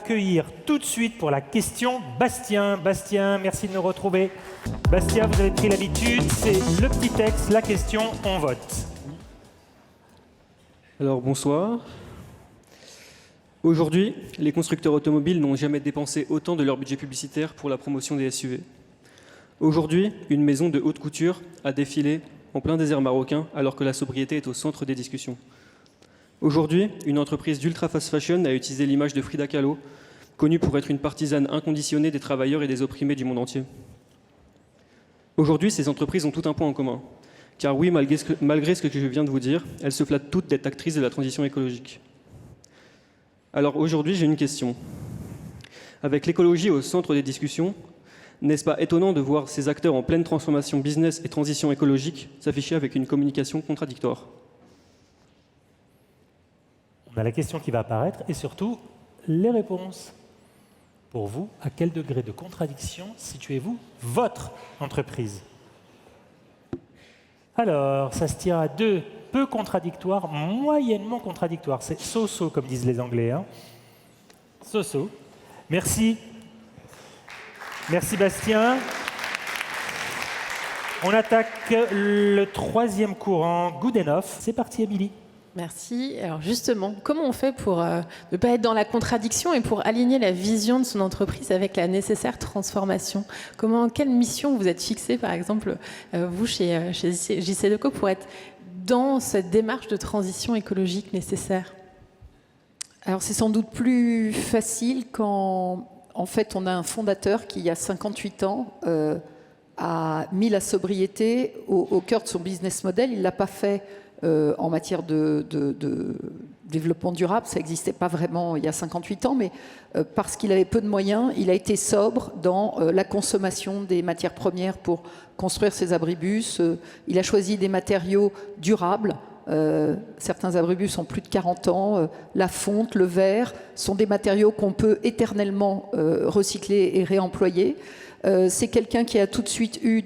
accueillir tout de suite pour la question Bastien. Bastien, merci de nous retrouver. Bastien, vous avez pris l'habitude, c'est le petit texte, la question, on vote. Alors bonsoir. Aujourd'hui, les constructeurs automobiles n'ont jamais dépensé autant de leur budget publicitaire pour la promotion des SUV. Aujourd'hui, une maison de haute couture a défilé en plein désert marocain alors que la sobriété est au centre des discussions. Aujourd'hui, une entreprise d'ultra fast fashion a utilisé l'image de Frida Kahlo, connue pour être une partisane inconditionnée des travailleurs et des opprimés du monde entier. Aujourd'hui, ces entreprises ont tout un point en commun. Car oui, malgré ce que je viens de vous dire, elles se flattent toutes d'être actrices de la transition écologique. Alors aujourd'hui, j'ai une question. Avec l'écologie au centre des discussions, n'est-ce pas étonnant de voir ces acteurs en pleine transformation business et transition écologique s'afficher avec une communication contradictoire? On a la question qui va apparaître et surtout les réponses. Pour vous, à quel degré de contradiction situez-vous votre entreprise? Alors, ça se tient à deux, peu contradictoire, moyennement contradictoire. C'est so-so, comme disent les Anglais. Hein. So-so. Merci. Merci Bastien. On attaque le troisième courant, good enough. C'est parti, Émilie. Merci. Alors justement, comment on fait pour ne pas être dans la contradiction et pour aligner la vision de son entreprise avec la nécessaire transformation? Quelle mission vous êtes fixé, par exemple, vous, chez JCDecaux, pour être dans cette démarche de transition écologique nécessaire? Alors c'est sans doute plus facile quand, en fait, on a un fondateur qui, il y a 58 ans, a mis la sobriété au cœur de son business model. Il ne l'a pas fait en matière de développement durable, ça n'existait pas vraiment il y a 58 ans, mais parce qu'il avait peu de moyens, il a été sobre dans la consommation des matières premières pour construire ses abribus. Il a choisi des matériaux durables. Certains abribus ont plus de 40 ans. La fonte, le verre sont des matériaux qu'on peut éternellement recycler et réemployer. C'est quelqu'un qui a tout de suite eu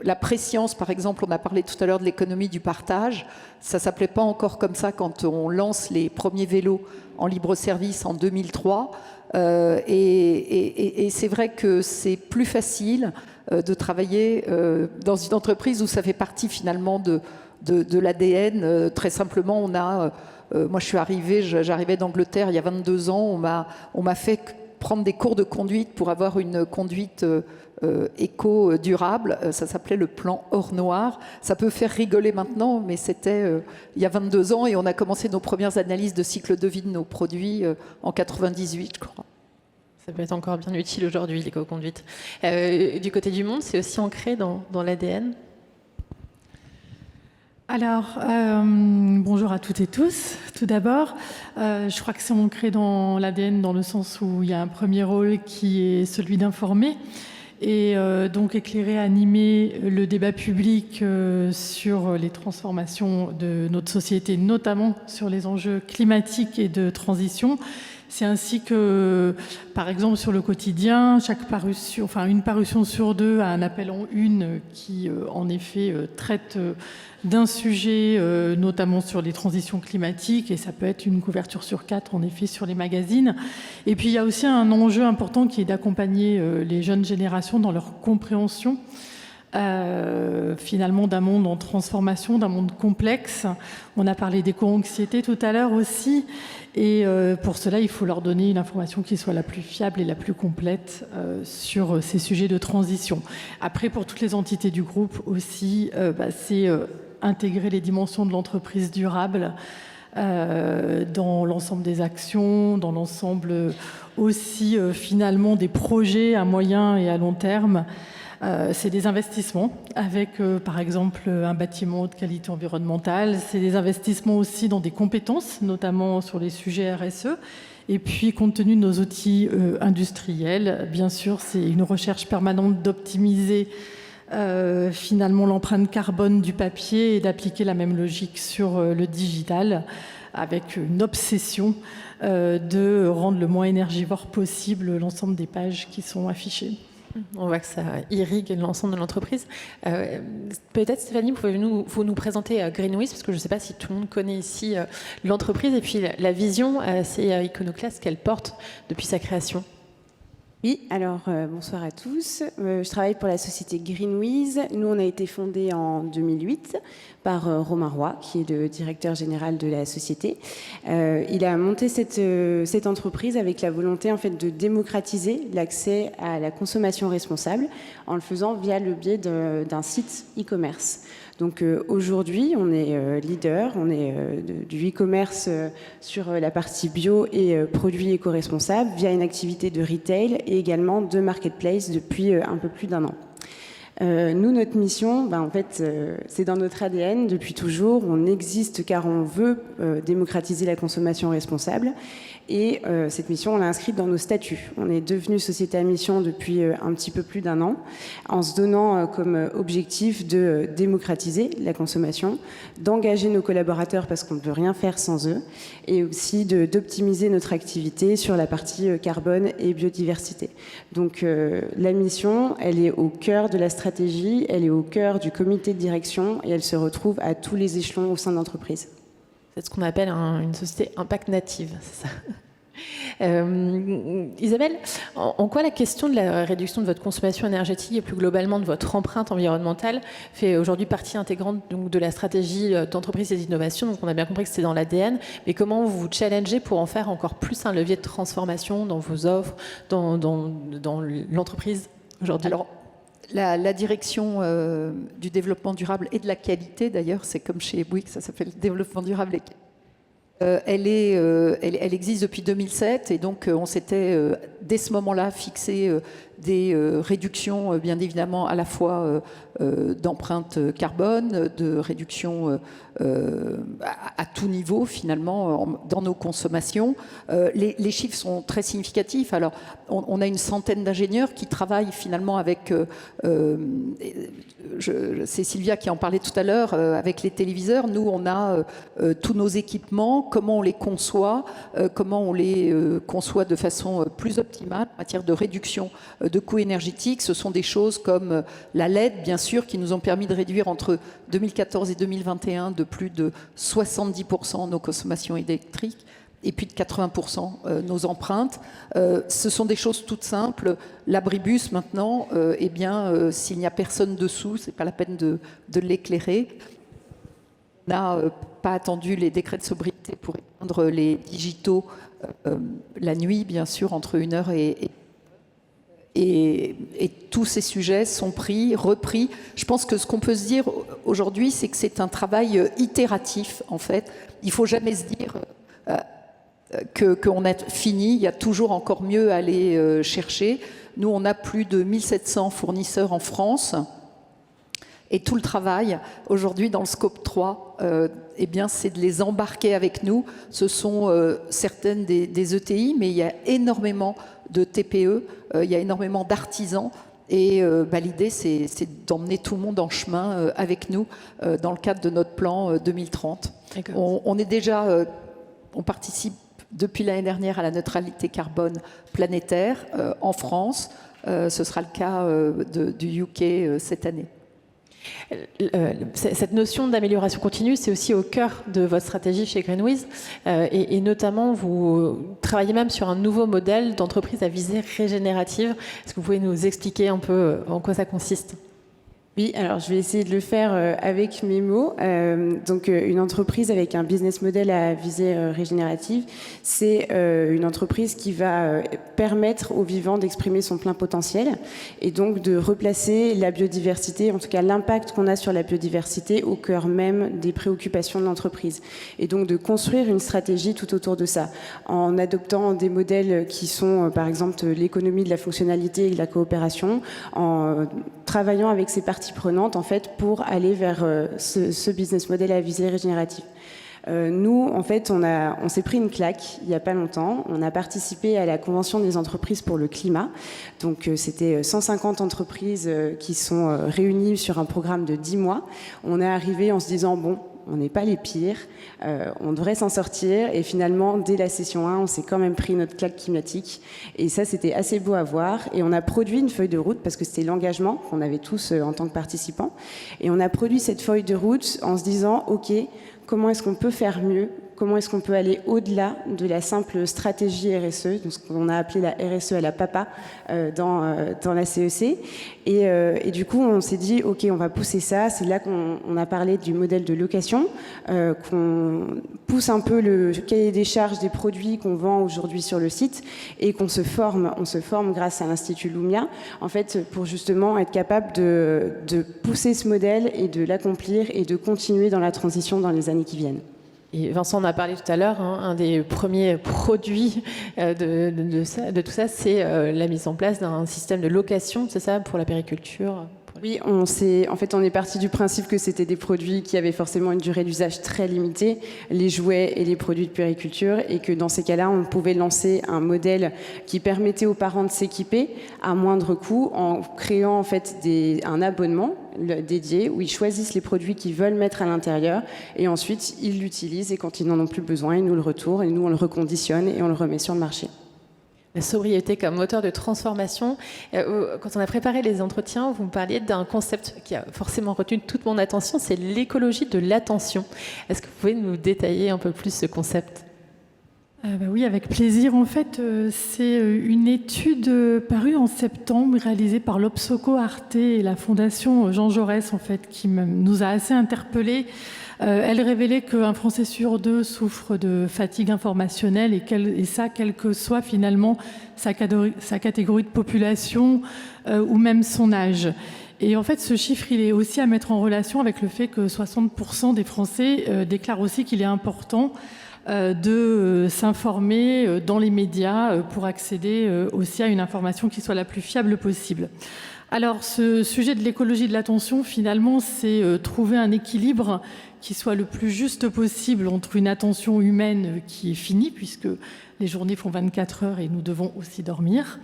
la préscience, par exemple, on a parlé tout à l'heure de l'économie du partage. Ça ne s'appelait pas encore comme ça quand on lance les premiers vélos en libre-service en 2003. Et c'est vrai que c'est plus facile de travailler dans une entreprise où ça fait partie finalement de l'ADN. Très simplement, moi j'arrivais d'Angleterre il y a 22 ans, on m'a fait prendre des cours de conduite pour avoir une conduite éco-durable. Ça s'appelait le plan Or Noir. Ça peut faire rigoler maintenant, mais c'était il y a 22 ans et on a commencé nos premières analyses de cycle de vie de nos produits en 98, je crois. Ça peut être encore bien utile aujourd'hui, l'éco-conduite. Du côté du monde, c'est aussi ancré dans l'ADN? Alors, bonjour à toutes et tous. Tout d'abord, je crois que c'est ancré dans l'ADN dans le sens où il y a un premier rôle qui est celui d'informer et donc éclairer, animer le débat public sur les transformations de notre société, notamment sur les enjeux climatiques et de transition. C'est ainsi que, par exemple, sur le quotidien, une parution sur deux a un appel en une qui, en effet, traite d'un sujet, notamment sur les transitions climatiques, et ça peut être une couverture sur 4, en effet, sur les magazines. Et puis, il y a aussi un enjeu important qui est d'accompagner les jeunes générations dans leur compréhension finalement d'un monde en transformation, d'un monde complexe. On a parlé d'éco-anxiété tout à l'heure aussi, et pour cela il faut leur donner une information qui soit la plus fiable et la plus complète sur ces sujets de transition. Après, pour toutes les entités du groupe aussi, c'est intégrer les dimensions de l'entreprise durable dans l'ensemble des actions, dans l'ensemble aussi finalement des projets à moyen et à long terme. C'est des investissements avec, par exemple, un bâtiment de qualité environnementale. C'est des investissements aussi dans des compétences, notamment sur les sujets RSE. Et puis, compte tenu de nos outils industriels, bien sûr, c'est une recherche permanente d'optimiser finalement l'empreinte carbone du papier et d'appliquer la même logique sur le digital, avec une obsession de rendre le moins énergivore possible l'ensemble des pages qui sont affichées. On voit que ça irrigue l'ensemble de l'entreprise. Peut-être, Stéphanie, vous nous présenter Greenwiz, parce que je ne sais pas si tout le monde connaît ici l'entreprise, et puis la vision assez iconoclaste qu'elle porte depuis sa création. Oui, alors bonsoir à tous. Je travaille pour la société Greenwiz. Nous, on a été fondé en 2008 par Romain Roy, qui est le directeur général de la société. Il a monté cette entreprise avec la volonté en fait, de démocratiser l'accès à la consommation responsable en le faisant via le biais d'un site e-commerce. Donc aujourd'hui, on est leader, on est du e-commerce sur la partie bio et produits éco-responsables via une activité de retail et également de marketplace depuis un peu plus d'1 an. Nous, notre mission, en fait, c'est dans notre ADN depuis toujours. On existe car on veut démocratiser la consommation responsable. Et cette mission, on l'a inscrite dans nos statuts. On est devenu société à mission depuis un petit peu plus d'1 an, en se donnant comme objectif de démocratiser la consommation, d'engager nos collaborateurs parce qu'on ne peut rien faire sans eux, et aussi d'optimiser notre activité sur la partie carbone et biodiversité. Donc la mission, elle est au cœur de la stratégie, elle est au cœur du comité de direction et elle se retrouve à tous les échelons au sein de l'entreprise. C'est ce qu'on appelle une société impact native, c'est ça. Isabelle, en quoi la question de la réduction de votre consommation énergétique et plus globalement de votre empreinte environnementale fait aujourd'hui partie intégrante donc, de la stratégie d'entreprise et d'innovation? Donc on a bien compris que c'était dans l'ADN, mais comment vous vous challengez pour en faire encore plus un levier de transformation dans vos offres, dans l'entreprise aujourd'hui? Alors, la direction du développement durable et de la qualité, d'ailleurs, c'est comme chez Bouygues, ça s'appelle développement durable et elle existe depuis 2007 et donc on s'était dès ce moment-là fixé des réductions bien évidemment à la fois d'empreinte carbone, de réduction à tout niveau finalement dans nos consommations. Les chiffres sont très significatifs. Alors on a une centaine d'ingénieurs qui travaillent finalement avec, c'est Sylvia qui en parlait tout à l'heure, avec les téléviseurs. Nous on a tous nos équipements, comment on les conçoit, comment on les conçoit de façon plus optimale en matière de réduction de coûts énergétiques. Ce sont des choses comme la LED, bien sûr, qui nous ont permis de réduire entre 2014 et 2021 de plus de 70% nos consommations électriques et puis de 80% nos empreintes. Ce sont des choses toutes simples. L'abribus, maintenant, eh bien, s'il n'y a personne dessous, c'est pas la peine de l'éclairer. On n'a pas attendu les décrets de sobriété pour éteindre les digitaux la nuit, bien sûr, entre 1h et tous ces sujets sont repris. Je pense que ce qu'on peut se dire aujourd'hui, c'est que c'est un travail itératif, en fait. Il ne faut jamais se dire qu'on a fini, il y a toujours encore mieux à aller chercher. Nous, on a plus de 1700 fournisseurs en France. Et tout le travail, aujourd'hui, dans le scope 3, eh bien, c'est de les embarquer avec nous. Ce sont certaines des ETI, mais il y a énormément de TPE, il y a énormément d'artisans. Et l'idée, c'est d'emmener tout le monde en chemin avec nous dans le cadre de notre plan 2030. On est déjà, on participe depuis l'année dernière à la neutralité carbone planétaire en France. Ce sera le cas du UK cette année. Cette notion d'amélioration continue, c'est aussi au cœur de votre stratégie chez Greenwiz et notamment vous travaillez même sur un nouveau modèle d'entreprise à visée régénérative. Est-ce que vous pouvez nous expliquer un peu en quoi ça consiste ? Oui, alors je vais essayer de le faire avec mes mots. Donc une entreprise avec un business model à visée régénérative, c'est une entreprise qui va permettre aux vivants d'exprimer son plein potentiel et donc de replacer la biodiversité, en tout cas l'impact qu'on a sur la biodiversité au cœur même des préoccupations de l'entreprise. Et donc de construire une stratégie tout autour de ça, en adoptant des modèles qui sont par exemple l'économie de la fonctionnalité et de la coopération, en travaillant avec ses parties prenantes en fait pour aller vers ce business model à visée régénérative. Nous, en fait, on s'est pris une claque il n'y a pas longtemps. On a participé à la Convention des entreprises pour le climat. Donc, c'était 150 entreprises qui sont réunies sur un programme de 10 mois. On est arrivé en se disant, bon, on n'est pas les pires, on devrait s'en sortir. Et finalement, dès la session 1, on s'est quand même pris notre claque climatique. Et ça, c'était assez beau à voir. Et on a produit une feuille de route, parce que c'était l'engagement qu'on avait tous en tant que participants. Et on a produit cette feuille de route en se disant, OK, comment est-ce qu'on peut faire mieux? Comment est-ce qu'on peut aller au-delà de la simple stratégie RSE, donc ce qu'on a appelé la RSE à la papa dans la CEC. Et du coup, on s'est dit, OK, on va pousser ça. C'est là qu'on a parlé du modèle de location, qu'on pousse un peu le cahier des charges des produits qu'on vend aujourd'hui sur le site et qu'on se forme. On se forme grâce à l'Institut Lumia, en fait, pour justement être capable de pousser ce modèle et de l'accomplir et de continuer dans la transition dans les années qui viennent. Et Vincent en a parlé tout à l'heure, un des premiers produits de tout ça, c'est la mise en place d'un système de location, c'est ça, pour la périculture? Oui, en fait, on est parti du principe que c'était des produits qui avaient forcément une durée d'usage très limitée, les jouets et les produits de puériculture, et que dans ces cas-là, on pouvait lancer un modèle qui permettait aux parents de s'équiper à moindre coût en créant en fait un abonnement dédié où ils choisissent les produits qu'ils veulent mettre à l'intérieur et ensuite ils l'utilisent et quand ils n'en ont plus besoin, ils nous le retournent et nous on le reconditionne et on le remet sur le marché. La sobriété comme moteur de transformation. Quand on a préparé les entretiens, vous me parliez d'un concept qui a forcément retenu toute mon attention, c'est l'écologie de l'attention. Est-ce que vous pouvez nous détailler un peu plus ce concept ? Oui, avec plaisir. En fait, c'est une étude parue en septembre, réalisée par l'Obsoco Arte et la Fondation Jean Jaurès, en fait, qui nous a assez interpellés. Elle révélait qu'un Français sur deux souffre de fatigue informationnelle et ça, quelle que soit finalement sa catégorie de population ou même son âge. Et en fait, ce chiffre, il est aussi à mettre en relation avec le fait que 60% des Français déclarent aussi qu'il est important de s'informer dans les médias pour accéder aussi à une information qui soit la plus fiable possible. Alors, ce sujet de l'écologie de l'attention, finalement, c'est trouver un équilibre qui soit le plus juste possible entre une attention humaine qui est finie, puisque les journées font 24 heures et nous devons aussi dormir,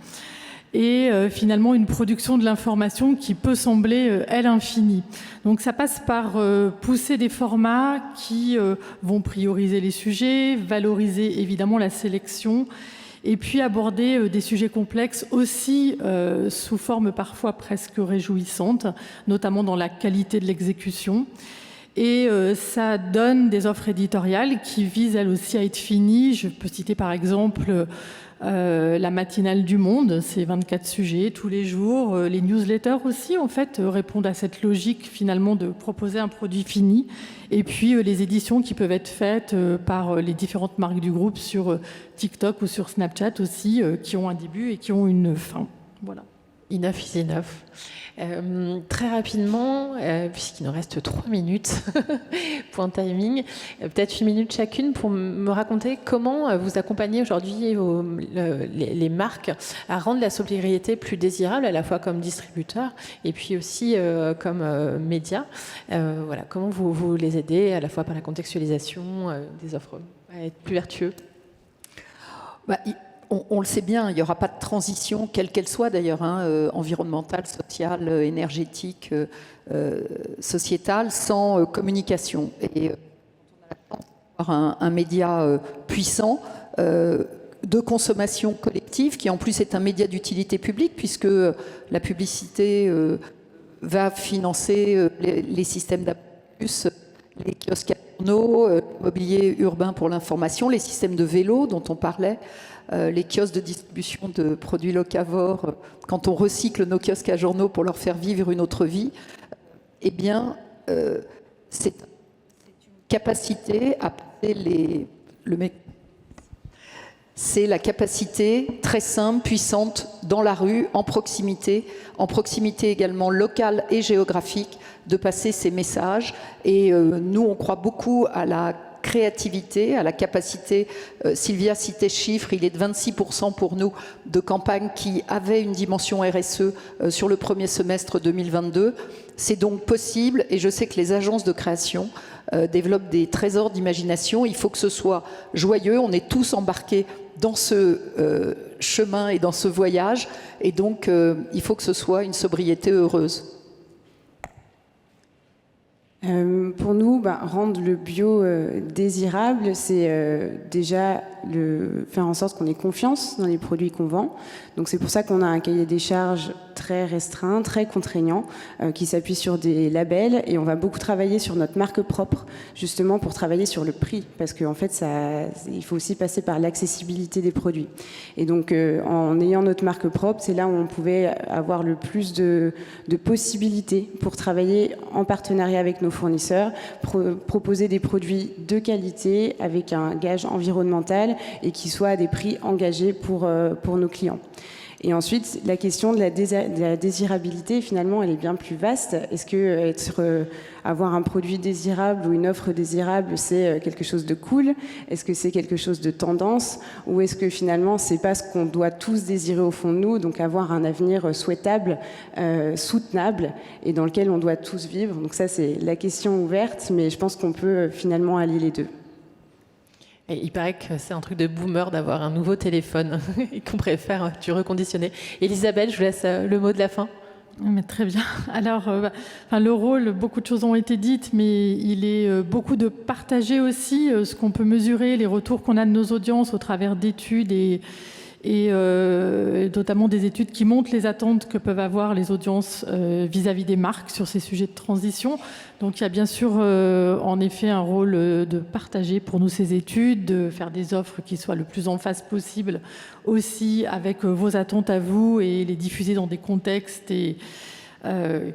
et finalement une production de l'information qui peut sembler, elle, infinie. Donc ça passe par pousser des formats qui vont prioriser les sujets, valoriser évidemment la sélection, et puis aborder des sujets complexes aussi sous forme parfois presque réjouissante, notamment dans la qualité de l'exécution. Et ça donne des offres éditoriales qui visent elles aussi à être finies. Je peux citer par exemple la matinale du Monde, c'est 24 sujets tous les jours. Les newsletters aussi, en fait, répondent à cette logique finalement de proposer un produit fini. Et puis les éditions qui peuvent être faites par les différentes marques du groupe sur TikTok ou sur Snapchat aussi, qui ont un début et qui ont une fin. Voilà. Enough is enough. Très rapidement, puisqu'il nous reste 3 minutes, point timing, peut-être 1 minute chacune pour me raconter comment vous accompagnez aujourd'hui les marques à rendre la sobriété plus désirable, à la fois comme distributeur et puis aussi comme média. Voilà, comment vous les aidez à la fois par la contextualisation des offres à être plus vertueux. On le sait bien, il n'y aura pas de transition, quelle qu'elle soit d'ailleurs, environnementale, sociale, énergétique, sociétale, sans communication. Et on a avoir un média puissant de consommation collective, qui en plus est un média d'utilité publique, puisque la publicité va financer les systèmes d'appui, les kiosques à journaux, l'immobilier urbain pour l'information, les systèmes de vélo dont on parlait, les kiosques de distribution de produits locavores, quand on recycle nos kiosques à journaux pour leur faire vivre une autre vie, eh bien, c'est une capacité à passer c'est la capacité très simple, puissante, dans la rue, en proximité également locale et géographique, de passer ces messages. Et nous, on croit beaucoup à la créativité, à la capacité, Sylvia citait ce chiffre, il est de 26% pour nous de campagnes qui avaient une dimension RSE sur le premier semestre 2022. C'est donc possible et je sais que les agences de création développent des trésors d'imagination. Il faut que ce soit joyeux, on est tous embarqués dans ce chemin et dans ce voyage et donc il faut que ce soit une sobriété heureuse. Pour nous, rendre le bio désirable, c'est déjà faire en sorte qu'on ait confiance dans les produits qu'on vend. Donc c'est pour ça qu'on a un cahier des charges très restreint, très contraignant, qui s'appuie sur des labels, et on va beaucoup travailler sur notre marque propre, justement pour travailler sur le prix, parce qu'en fait, il faut aussi passer par l'accessibilité des produits. Et donc, en ayant notre marque propre, c'est là où on pouvait avoir le plus de possibilités pour travailler en partenariat avec nos fournisseurs, proposer des produits de qualité avec un gage environnemental et qui soient à des prix engagés pour nos clients. Et ensuite, la question de la désirabilité, finalement, elle est bien plus vaste. Est-ce que avoir un produit désirable ou une offre désirable, c'est quelque chose de cool? Est-ce que c'est quelque chose de tendance? Ou est-ce que finalement, c'est pas ce qu'on doit tous désirer au fond de nous, donc avoir un avenir souhaitable, soutenable, et dans lequel on doit tous vivre? Donc ça, c'est la question ouverte, mais je pense qu'on peut finalement allier les deux. Et il paraît que c'est un truc de boomer d'avoir un nouveau téléphone et qu'on préfère du reconditionné. Elisabeth, je vous laisse le mot de la fin. Mais très bien. Alors, le rôle, beaucoup de choses ont été dites, mais il est beaucoup de partager aussi ce qu'on peut mesurer, les retours qu'on a de nos audiences au travers d'études et notamment des études qui montrent les attentes que peuvent avoir les audiences vis-à-vis des marques sur ces sujets de transition. Donc il y a bien sûr en effet un rôle de partager pour nous ces études, de faire des offres qui soient le plus en phase possible aussi avec vos attentes à vous et les diffuser dans des contextes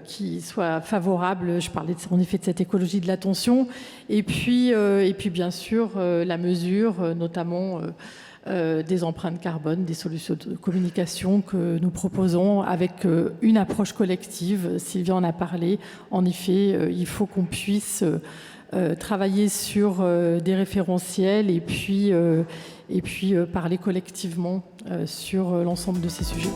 qui soient favorables. Je parlais en effet de cette écologie de l'attention. Et puis bien sûr la mesure, notamment des empreintes carbone, des solutions de communication que nous proposons avec une approche collective. Sylvia en a parlé. En effet, il faut qu'on puisse travailler sur des référentiels et puis parler collectivement sur l'ensemble de ces sujets.